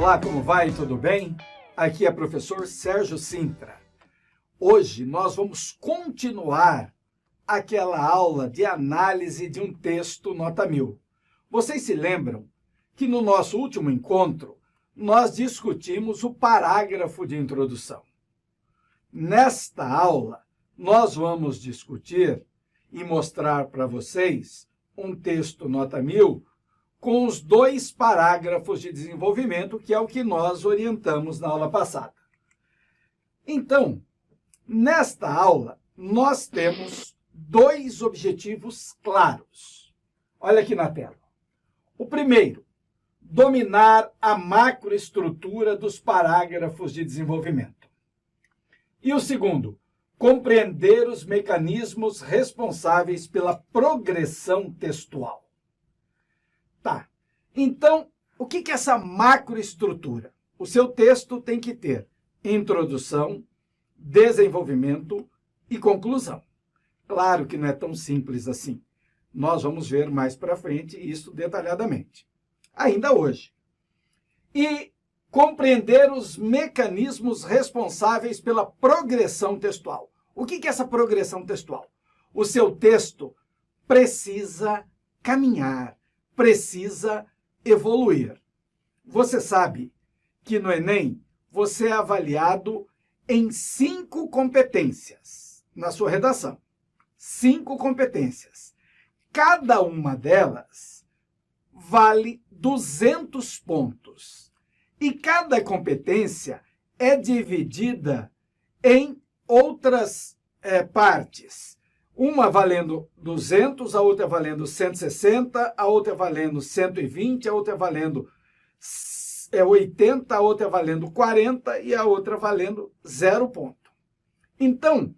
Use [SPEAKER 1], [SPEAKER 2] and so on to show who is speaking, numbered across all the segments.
[SPEAKER 1] Olá, como vai? Tudo bem? Aqui é o professor Sérgio Sintra. Hoje nós vamos continuar aquela aula de análise de um texto nota 1000. Vocês se lembram que no nosso último encontro nós discutimos o parágrafo de introdução. Nesta aula nós vamos discutir e mostrar para vocês um texto nota 1000 com os 2 parágrafos de desenvolvimento, que é o que nós orientamos na aula passada. Então, nesta aula, nós temos 2 objetivos claros. Olha aqui na tela. O primeiro, dominar a macroestrutura dos parágrafos de desenvolvimento. E o segundo, compreender os mecanismos responsáveis pela progressão textual. Tá, então, o que é essa macroestrutura? O seu texto tem que ter introdução, desenvolvimento e conclusão. Claro que não é tão simples assim. Nós vamos ver mais para frente isso detalhadamente. Ainda hoje. E compreender os mecanismos responsáveis pela progressão textual. O que é essa progressão textual? O seu texto precisa caminhar, precisa evoluir. Você sabe que no Enem você é avaliado em 5 competências na sua redação. 5 competências. Cada uma delas vale 200 pontos. E cada competência é dividida em outras partes. Uma valendo 200, a outra valendo 160, a outra valendo 120, a outra valendo 80, a outra valendo 40 e a outra valendo 0 ponto. Então,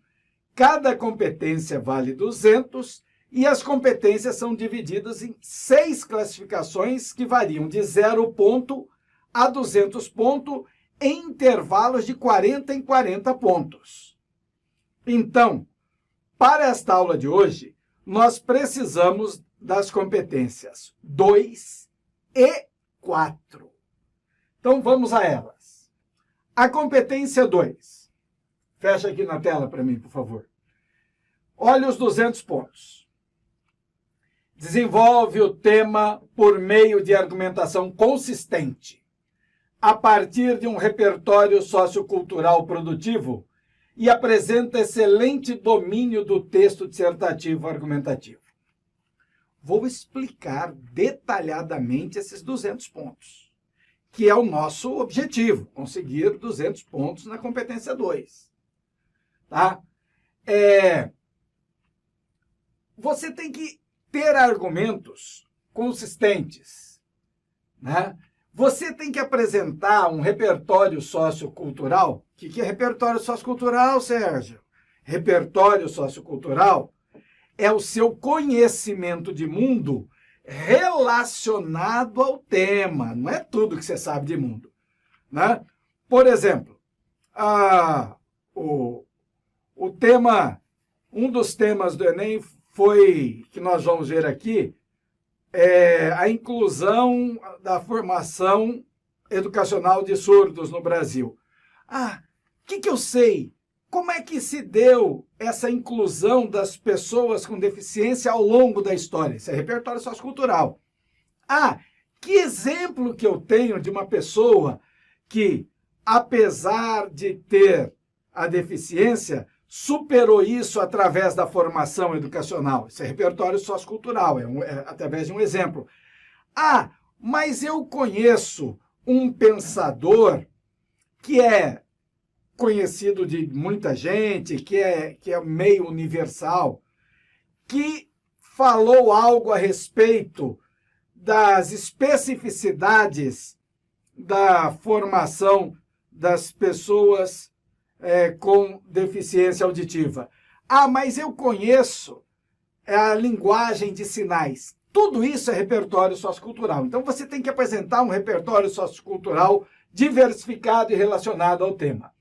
[SPEAKER 1] cada competência vale 200 e as competências são divididas em 6 classificações que variam de 0 ponto a 200 pontos em intervalos de 40 em 40 pontos. Então, para esta aula de hoje, nós precisamos das competências 2 e 4. Então, vamos a elas. A competência 2. Fecha aqui na tela para mim, por favor. Olha os 200 pontos. Desenvolve o tema por meio de argumentação consistente, a partir de um repertório sociocultural produtivo, e apresenta excelente domínio do texto dissertativo argumentativo. Vou explicar detalhadamente esses 200 pontos, que é o nosso objetivo, conseguir 200 pontos na competência 2. Tá? Você tem que ter argumentos consistentes, né? Você tem que apresentar um repertório sociocultural. O que é repertório sociocultural, Sérgio? Repertório sociocultural é o seu conhecimento de mundo relacionado ao tema. Não é tudo que você sabe de mundo, né? Por exemplo, um dos temas do Enem foi, que nós vamos ver aqui, a inclusão da formação educacional de surdos no Brasil. O que eu sei? Como é que se deu essa inclusão das pessoas com deficiência ao longo da história? Isso é repertório sociocultural. Que exemplo que eu tenho de uma pessoa que, apesar de ter a deficiência, superou isso através da formação educacional. Isso é repertório sociocultural, através de um exemplo. Mas eu conheço um pensador que é conhecido de muita gente, que é meio universal, que falou algo a respeito das especificidades da formação das pessoas com deficiência auditiva. Mas eu conheço a linguagem de sinais. Tudo isso é repertório sociocultural. Então, você tem que apresentar um repertório sociocultural diversificado e relacionado ao tema.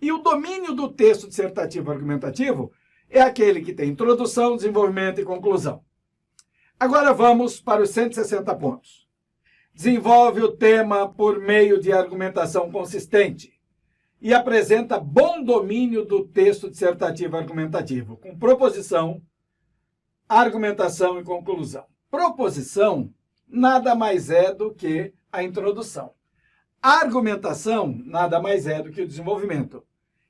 [SPEAKER 1] E o domínio do texto dissertativo argumentativo é aquele que tem introdução, desenvolvimento e conclusão. Agora vamos para os 160 pontos. desenvolve o tema por meio de argumentação consistente e apresenta bom domínio do texto dissertativo argumentativo, com proposição, argumentação e conclusão. Proposição nada mais é do que a introdução. Argumentação nada mais é do que o desenvolvimento.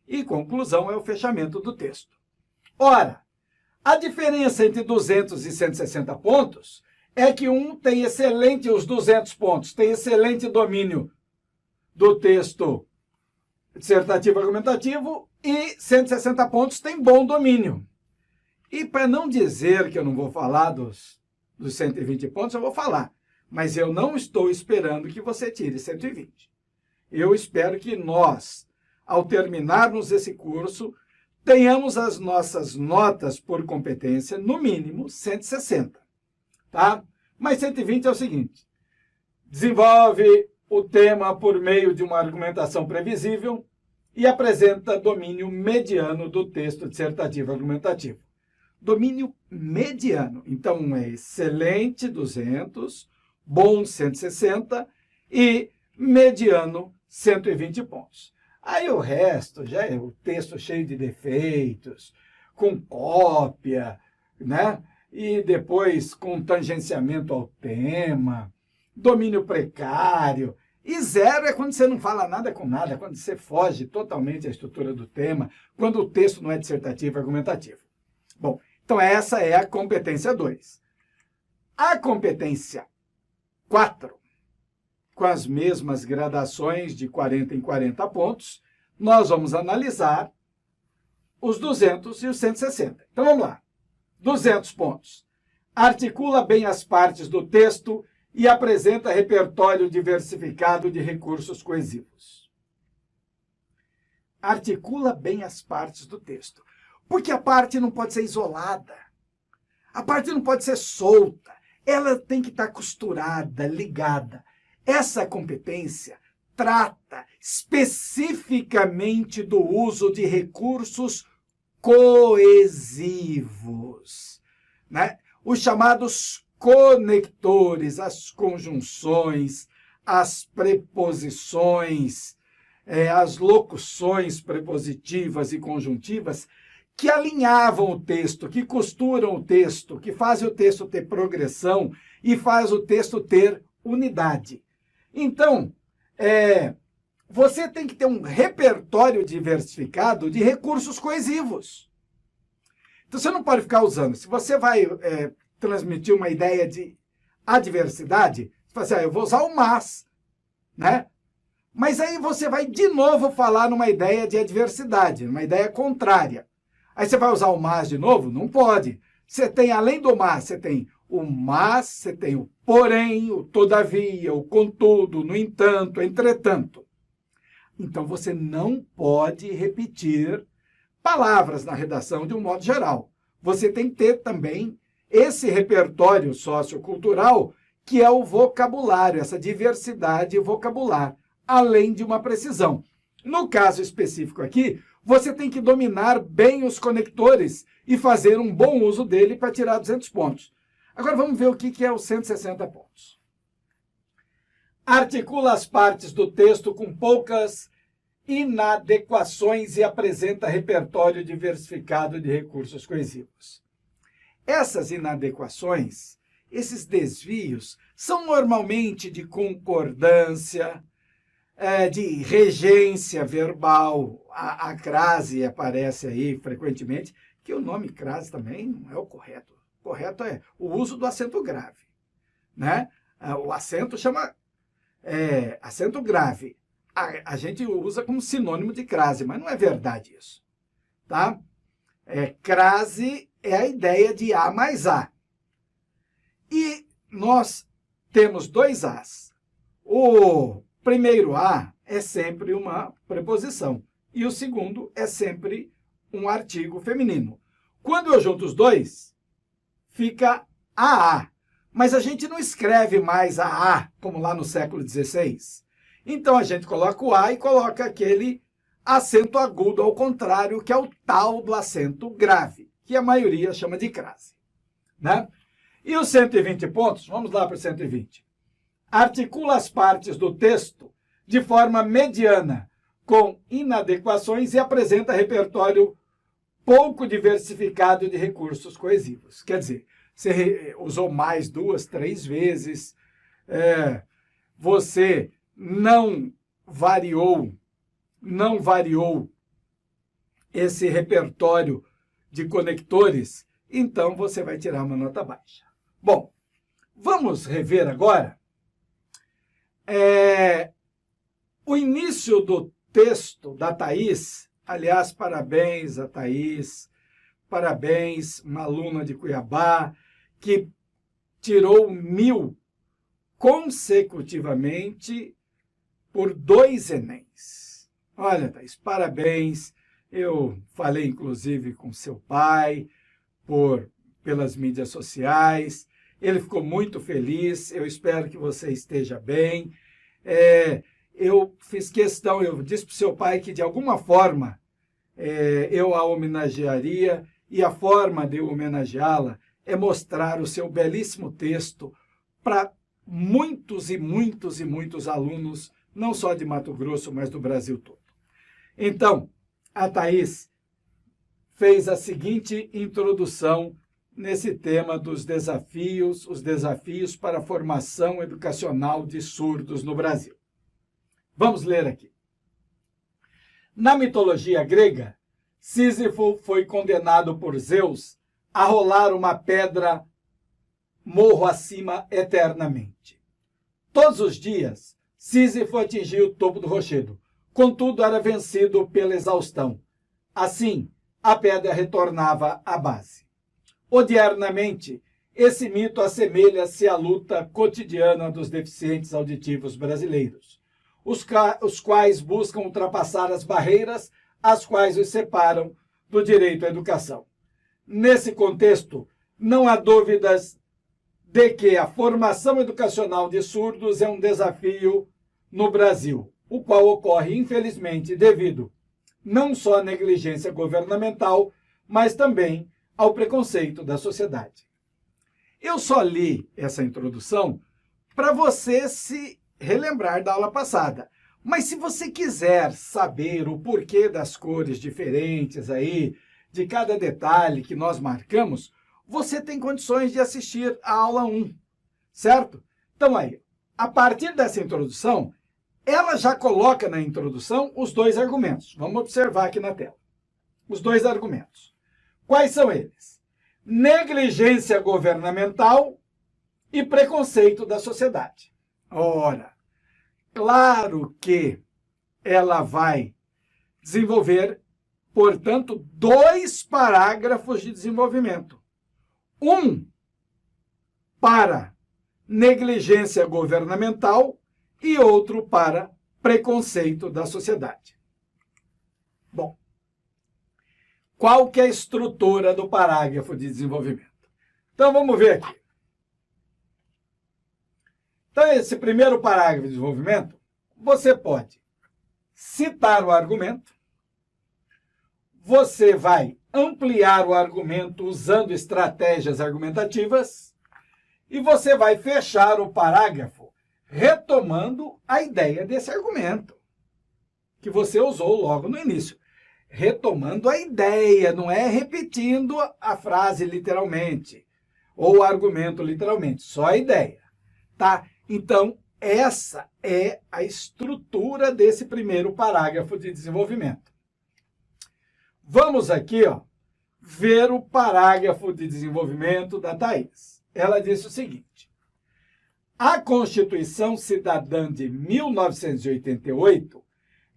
[SPEAKER 1] E conclusão é o fechamento do texto. Ora, a diferença entre 200 e 160 pontos é que um tem excelente, os 200 pontos, tem excelente domínio do texto dissertativo argumentativo e 160 pontos tem bom domínio. E para não dizer que eu não vou falar dos 120 pontos, eu vou falar. Mas eu não estou esperando que você tire 120. Eu espero que nós, ao terminarmos esse curso, tenhamos as nossas notas por competência, no mínimo 160. Tá? Mas 120 é o seguinte: desenvolve o tema por meio de uma argumentação previsível e apresenta domínio mediano do texto dissertativo argumentativo. Domínio mediano. Então, é excelente 200, bom 160 e mediano 120 pontos. Aí o resto já é o texto cheio de defeitos, com cópia, né? E depois com tangenciamento ao tema, domínio precário. E zero é quando você não fala nada com nada, quando você foge totalmente à estrutura do tema, quando o texto não é dissertativo argumentativo. Bom, então essa é a competência 2. A competência 4, com as mesmas gradações de 40 em 40 pontos, nós vamos analisar os 200 e os 160. Então vamos lá. 200 pontos. Articula bem as partes do texto e apresenta repertório diversificado de recursos coesivos. Articula bem as partes do texto. Porque a parte não pode ser isolada. A parte não pode ser solta. Ela tem que estar costurada, ligada. Essa competência trata especificamente do uso de recursos coesivos, né? Os chamados conectores, as conjunções, as preposições, as locuções prepositivas e conjuntivas que alinhavam o texto, que costuram o texto, que fazem o texto ter progressão e faz o texto ter unidade. Então, você tem que ter um repertório diversificado de recursos coesivos. Então, você não pode ficar usando. Se você vai transmitir uma ideia de adversidade, você fala assim, eu vou usar o mas, né? Mas aí você vai de novo falar numa ideia de adversidade, numa ideia contrária. Aí você vai usar o mas de novo? Não pode. Você tem, além do mas, você tem o mas, você tem o porém, o todavia, o contudo, no entanto, entretanto. Então, você não pode repetir palavras na redação de um modo geral. Você tem que ter também esse repertório sociocultural, que é o vocabulário, essa diversidade vocabular, além de uma precisão. No caso específico aqui, você tem que dominar bem os conectores e fazer um bom uso dele para tirar 200 pontos. Agora vamos ver o que é os 160 pontos. Articula as partes do texto com poucas inadequações e apresenta repertório diversificado de recursos coesivos. Essas inadequações, esses desvios, são normalmente de concordância, de regência verbal. A crase aparece aí frequentemente, que o nome crase também não é o correto. O correto é o uso do acento grave, né? O acento chama acento grave. A gente usa como sinônimo de crase, mas não é verdade isso, tá? Crase é a ideia de A mais A. E nós temos dois As. O primeiro A é sempre uma preposição e o segundo é sempre um artigo feminino. Quando eu junto os dois, fica AA. Mas a gente não escreve mais AA, como lá no século XVI. Então, a gente coloca o A e coloca aquele acento agudo ao contrário, que é o tal do acento grave, que a maioria chama de crase, né? E os 120 pontos, vamos lá para os 120. articula as partes do texto de forma mediana, com inadequações e apresenta repertório pouco diversificado de recursos coesivos. Quer dizer, você usou mais 2, 3 vezes, você não variou esse repertório de conectores, então você vai tirar uma nota baixa. Bom, vamos rever agora o início do texto da Thaís. Aliás, parabéns a Thaís, parabéns, uma aluna de Cuiabá, que tirou 1000 consecutivamente por 2 Enems. Olha, Thaís, parabéns. Eu falei, inclusive, com seu pai pelas mídias sociais. Ele ficou muito feliz. Eu espero que você esteja bem. Eu fiz questão, eu disse para o seu pai que, de alguma forma, eu a homenagearia, e a forma de homenageá-la é mostrar o seu belíssimo texto para muitos e muitos e muitos alunos, não só de Mato Grosso, mas do Brasil todo. Então, a Thaís fez a seguinte introdução nesse tema dos desafios, os desafios para a formação educacional de surdos no Brasil. Vamos ler aqui. Na mitologia grega, Sísifo foi condenado por Zeus a rolar uma pedra morro acima eternamente. Todos os dias, Sísifo atingia o topo do rochedo, contudo era vencido pela exaustão. Assim, a pedra retornava à base. Odiernamente, esse mito assemelha-se à luta cotidiana dos deficientes auditivos brasileiros, os quais buscam ultrapassar as barreiras as quais os separam do direito à educação. Nesse contexto, não há dúvidas de que a formação educacional de surdos é um desafio no Brasil, o qual ocorre, infelizmente, devido não só à negligência governamental, mas também ao preconceito da sociedade. Eu só li essa introdução para você se relembrar da aula passada. Mas se você quiser saber o porquê das cores diferentes aí, de cada detalhe que nós marcamos, você tem condições de assistir a aula 1, certo? Então aí, a partir dessa introdução, ela já coloca na introdução os 2 argumentos. Vamos observar aqui na tela. Os 2 argumentos. Quais são eles? Negligência governamental e preconceito da sociedade. Ora, claro que ela vai desenvolver, portanto, 2 parágrafos de desenvolvimento. Um para negligência governamental e outro para preconceito da sociedade. Bom, qual que é a estrutura do parágrafo de desenvolvimento? Então, vamos ver aqui. Então, esse primeiro parágrafo de desenvolvimento, você pode citar o argumento, você vai ampliar o argumento usando estratégias argumentativas e você vai fechar o parágrafo retomando a ideia desse argumento que você usou logo no início. Retomando a ideia, não é repetindo a frase literalmente ou o argumento literalmente, só a ideia, tá? Então, essa é a estrutura desse primeiro parágrafo de desenvolvimento. Vamos aqui, ver o parágrafo de desenvolvimento da Thaís. Ela disse o seguinte: a Constituição Cidadã de 1988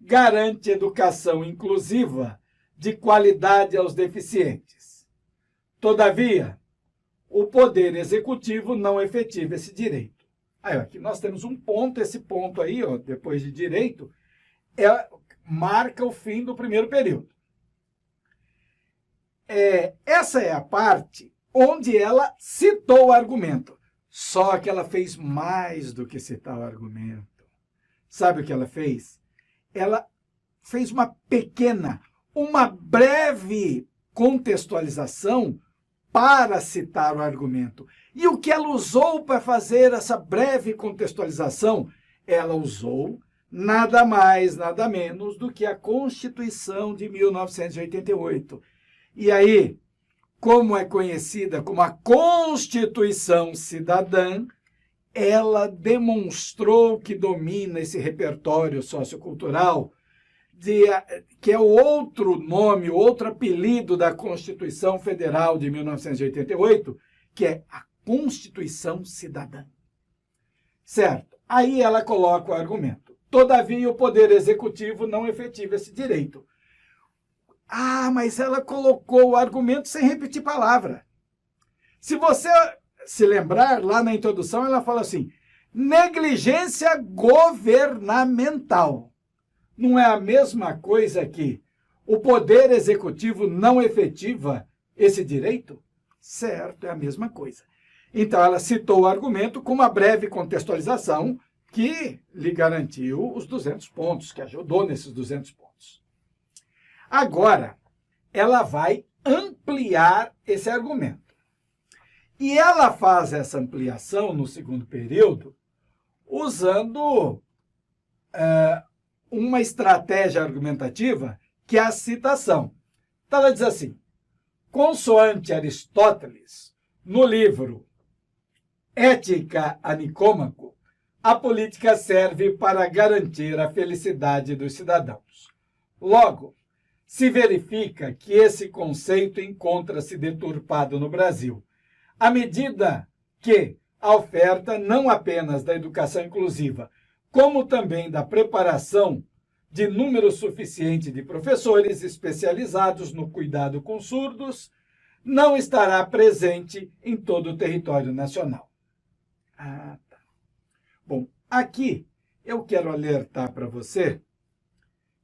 [SPEAKER 1] garante educação inclusiva de qualidade aos deficientes. Todavia, o Poder Executivo não efetiva esse direito. Aí, aqui nós temos um ponto, esse ponto aí, depois de direito, marca o fim do primeiro período. Essa é a parte onde ela citou o argumento. Só que ela fez mais do que citar o argumento. Sabe o que ela fez? Ela fez uma breve contextualização para citar o argumento. E o que ela usou para fazer essa breve contextualização? Ela usou nada mais, nada menos do que a Constituição de 1988. E aí, como é conhecida como a Constituição Cidadã, ela demonstrou que domina esse repertório sociocultural, que é o outro nome, outro apelido da Constituição Federal de 1988, que é a Constituição Cidadã. Certo? Aí ela coloca o argumento. Todavia, o Poder Executivo não efetiva esse direito. Ah, mas ela colocou o argumento sem repetir palavra. Se você se lembrar, lá na introdução, ela fala assim, negligência governamental. Não é a mesma coisa que o Poder Executivo não efetiva esse direito? Certo, é a mesma coisa. Então, ela citou o argumento com uma breve contextualização que lhe garantiu os 200 pontos, que ajudou nesses 200 pontos. Agora, ela vai ampliar esse argumento. E ela faz essa ampliação no segundo período usando uma estratégia argumentativa que é a citação. Então, ela diz assim, consoante Aristóteles, no livro Ética a Nicômaco, a política serve para garantir a felicidade dos cidadãos. Logo, se verifica que esse conceito encontra-se deturpado no Brasil, à medida que a oferta não apenas da educação inclusiva, como também da preparação de número suficiente de professores especializados no cuidado com surdos, não estará presente em todo o território nacional. Ah, tá. Bom, aqui eu quero alertar para você,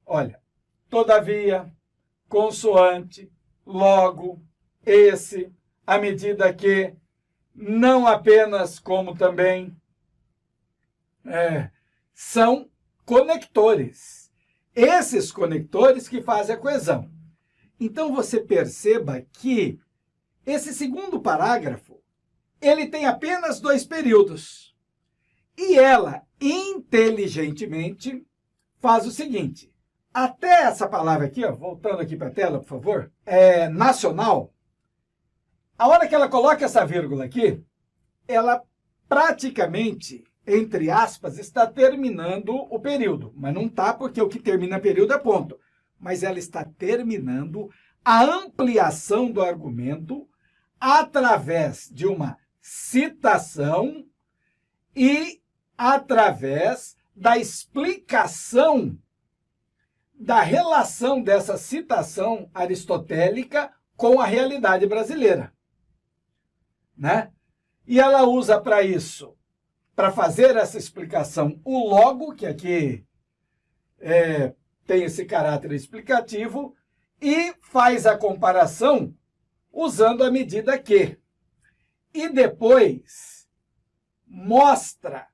[SPEAKER 1] olha, todavia, consoante, logo, esse, à medida que, não apenas como também, são conectores. Esses conectores que fazem a coesão. Então, você perceba que esse segundo parágrafo, ele tem apenas 2 períodos. E ela, inteligentemente, faz o seguinte. Até essa palavra aqui, ó, voltando aqui para a tela, por favor, nacional. A hora que ela coloca essa vírgula aqui, ela praticamente, entre aspas, está terminando o período. Mas não está, porque o que termina o período é ponto. Mas ela está terminando a ampliação do argumento através de uma citação e através da explicação da relação dessa citação aristotélica com a realidade brasileira, né? E ela usa para isso, para fazer essa explicação, o logo, que aqui tem esse caráter explicativo, e faz a comparação usando a medida que. E depois mostra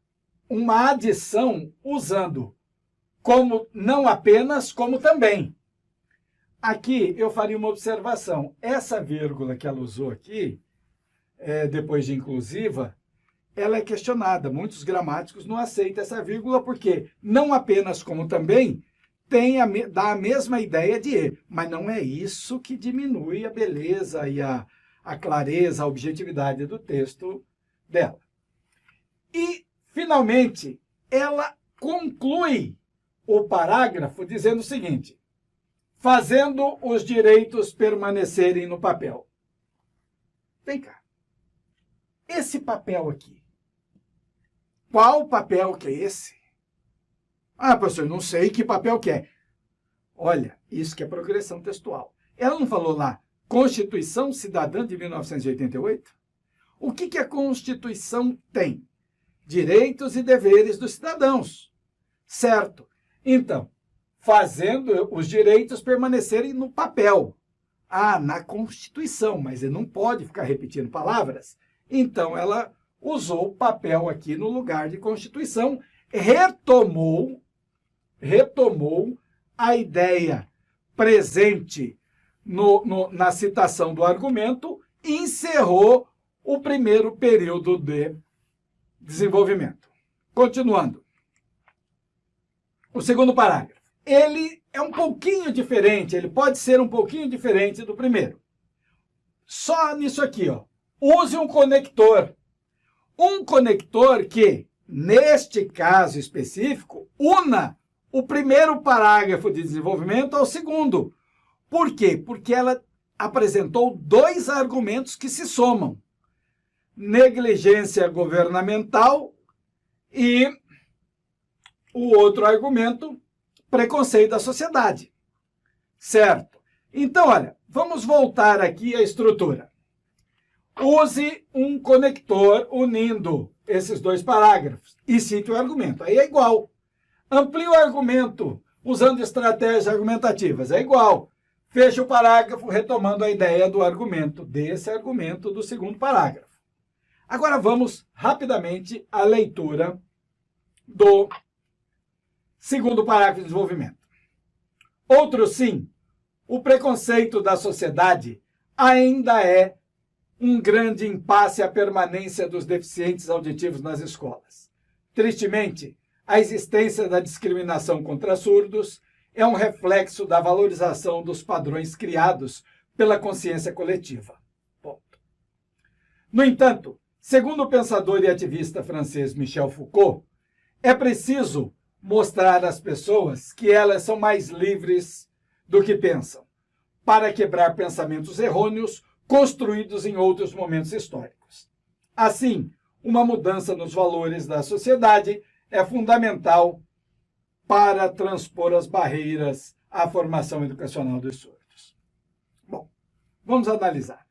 [SPEAKER 1] uma adição usando como não apenas, como também. Aqui eu faria uma observação. Essa vírgula que ela usou aqui, depois de inclusiva, ela é questionada. Muitos gramáticos não aceitam essa vírgula porque não apenas, como também, dá a mesma ideia de e. Mas não é isso que diminui a beleza e a clareza, a objetividade do texto dela. E, finalmente, ela conclui o parágrafo dizendo o seguinte, fazendo os direitos permanecerem no papel. Vem cá. Esse papel aqui, qual papel que é esse? Ah, professor, não sei que papel que é. Olha, isso que é progressão textual. Ela não falou lá, Constituição Cidadã de 1988? O que a Constituição tem? Direitos e deveres dos cidadãos, certo? Então, fazendo os direitos permanecerem no papel. Ah, na Constituição, mas ele não pode ficar repetindo palavras. Então, ela usou o papel aqui no lugar de Constituição, retomou a ideia presente na citação do argumento encerrou o primeiro período de desenvolvimento. Continuando. O segundo parágrafo. Ele é um pouquinho diferente, ele pode ser um pouquinho diferente do primeiro. Só nisso aqui, ó. Use um conector. Um conector que, neste caso específico, una o primeiro parágrafo de desenvolvimento ao segundo. Por quê? Porque ela apresentou dois argumentos que se somam. Negligência governamental e o outro argumento, preconceito da sociedade. Certo? Então, olha, vamos voltar aqui à estrutura. Use um conector unindo esses dois parágrafos e cite o argumento. Aí é igual. Amplie o argumento usando estratégias argumentativas. É igual. Feche o parágrafo retomando a ideia do argumento, desse argumento do segundo parágrafo. Agora vamos rapidamente à leitura do segundo parágrafo de desenvolvimento. Outro sim, o preconceito da sociedade ainda é um grande impasse à permanência dos deficientes auditivos nas escolas. Tristemente, a existência da discriminação contra surdos é um reflexo da valorização dos padrões criados pela consciência coletiva. Ponto. No entanto, segundo o pensador e ativista francês Michel Foucault, é preciso mostrar às pessoas que elas são mais livres do que pensam, para quebrar pensamentos errôneos construídos em outros momentos históricos. Assim, uma mudança nos valores da sociedade é fundamental para transpor as barreiras à formação educacional dos surdos. Bom, vamos analisar.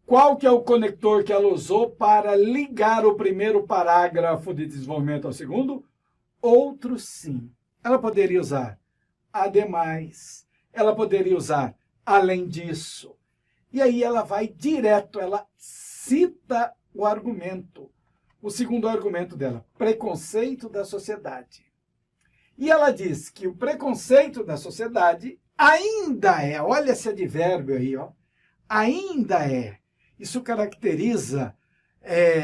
[SPEAKER 1] Qual que é o conector que ela usou para ligar o primeiro parágrafo de desenvolvimento ao segundo? Outro sim. Ela poderia usar ademais, ela poderia usar além disso. E aí ela vai direto, ela cita o argumento, o segundo argumento dela, preconceito da sociedade. E ela diz que o preconceito da sociedade ainda é, olha esse advérbio aí, ó, ainda é. Isso caracteriza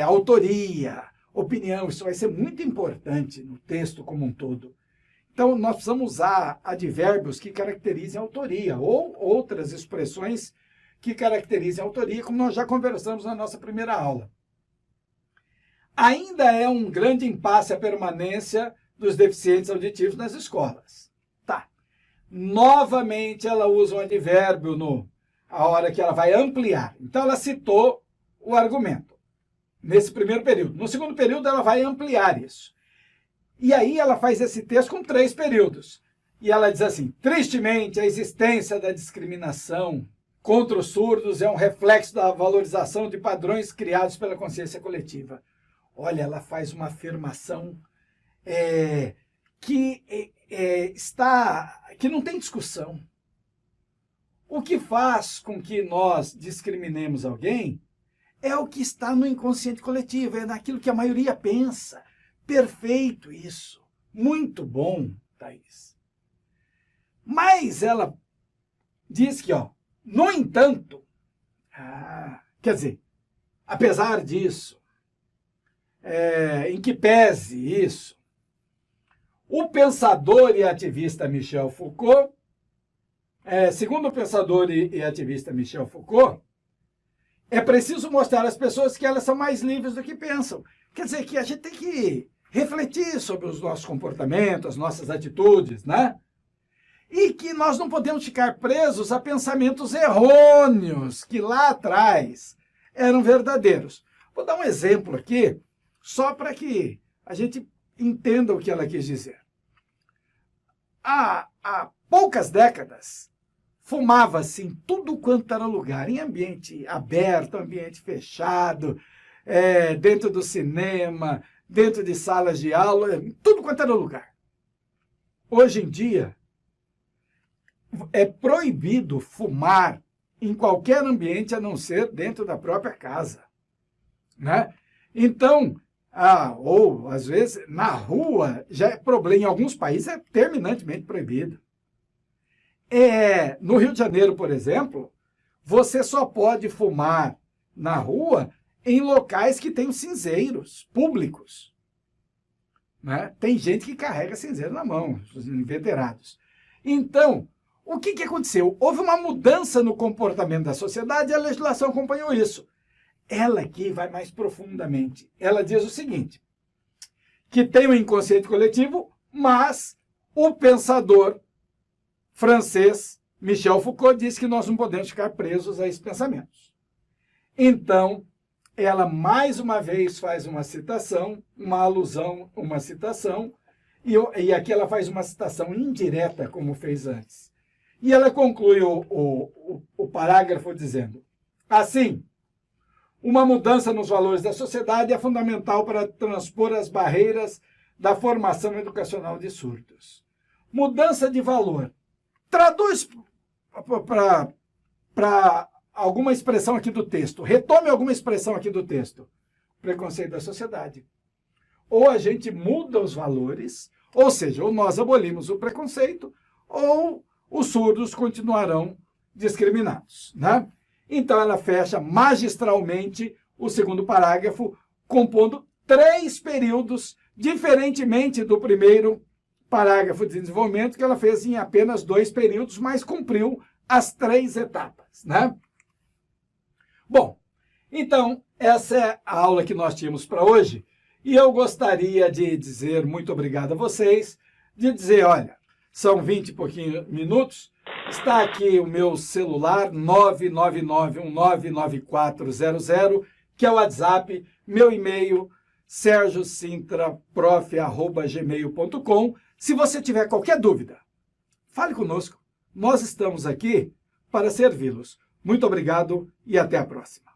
[SPEAKER 1] autoria, opinião, isso vai ser muito importante no texto como um todo. Então, nós precisamos usar advérbios que caracterizem a autoria, ou outras expressões que caracterizem a autoria, como nós já conversamos na nossa primeira aula. Ainda é um grande impasse a permanência dos deficientes auditivos nas escolas. Tá. Novamente, ela usa um advérbio a hora que ela vai ampliar. Então, ela citou o argumento nesse primeiro período. No segundo período, ela vai ampliar isso. E aí, ela faz esse texto com 3 períodos. E ela diz assim, tristemente, a existência da discriminação contra os surdos é um reflexo da valorização de padrões criados pela consciência coletiva. Olha, ela faz uma afirmação que não tem discussão. O que faz com que nós discriminemos alguém é o que está no inconsciente coletivo, é naquilo que a maioria pensa. Perfeito isso. Muito bom, Thaís. Mas ela diz que, no entanto, quer dizer, apesar disso, em que pese isso, o pensador e ativista Michel Foucault, segundo o pensador e ativista Michel Foucault, é preciso mostrar às pessoas que elas são mais livres do que pensam. Quer dizer, que a gente tem que refletir sobre os nossos comportamentos, as nossas atitudes, né? E que nós não podemos ficar presos a pensamentos errôneos que lá atrás eram verdadeiros. Vou dar um exemplo aqui, só para que a gente entenda o que ela quis dizer. Há poucas décadas, fumava-se em tudo quanto era lugar, em ambiente aberto, ambiente fechado, dentro do cinema, dentro de salas de aula, em tudo quanto era lugar. Hoje em dia, é proibido fumar em qualquer ambiente a não ser dentro da própria casa, né? Então, ou às vezes na rua já é problema, em alguns países é terminantemente proibido. No Rio de Janeiro, por exemplo, você só pode fumar na rua em locais que têm cinzeiros públicos. Né? Tem gente que carrega cinzeiro na mão, os inveterados. Então, o que aconteceu? Houve uma mudança no comportamento da sociedade e a legislação acompanhou isso. Ela aqui vai mais profundamente. Ela diz o seguinte, que tem um inconsciente coletivo, mas o pensador francês Michel Foucault disse que nós não podemos ficar presos a esses pensamentos. Então, ela mais uma vez faz uma citação, uma alusão, uma citação, e aqui ela faz uma citação indireta, como fez antes. E ela conclui o parágrafo dizendo, assim, uma mudança nos valores da sociedade é fundamental para transpor as barreiras da formação educacional de surdos. Mudança de valor. Traduz para alguma expressão aqui do texto. Retome alguma expressão aqui do texto. Preconceito da sociedade. Ou a gente muda os valores, ou seja, ou nós abolimos o preconceito, ou os surdos continuarão discriminados, né? Então, ela fecha magistralmente o segundo parágrafo, compondo 3 períodos, diferentemente do primeiro parágrafo de desenvolvimento, que ela fez em apenas 2 períodos, mas cumpriu as 3 etapas, né? Bom, então, essa é a aula que nós tínhamos para hoje, e eu gostaria de dizer muito obrigado a vocês, de dizer, olha, são 20 e pouquinhos minutos, está aqui o meu celular, 999199400, que é o WhatsApp, meu e-mail, sergiosintraprof@gmail.com. Se você tiver qualquer dúvida, fale conosco. Nós estamos aqui para servi-los. Muito obrigado e até a próxima.